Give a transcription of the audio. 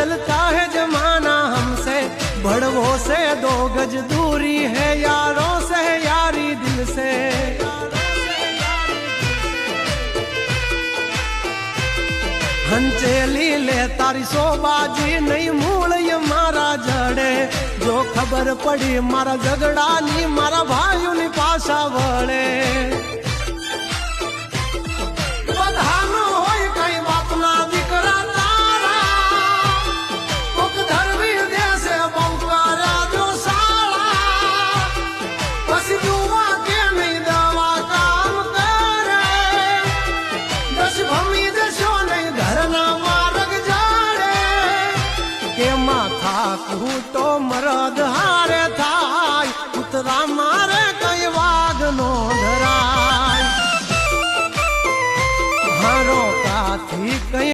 चलता है जमाना हमसे, बड़वों से 2 गज दूरी है, यारों से यारी दिल से। हंचेली ले तारी सोबाजी नहीं मूल ये मारा जड़े, जो खबर पड़ी मारा झगड़ा नी मारा भाइयों नी पासा वड़े। बधानो होय कई बात ना दिकरा तारा, कोक धरवी देसे बंकारा जो साला, बस जुआ के नहीं दवा काम करे, दस भमी देशो नहीं घरना मार्ग जाड़े, के माथा कू तो मरद हारे थाय, उतरा मारे कई वाग नो धराय, हारो काथी कई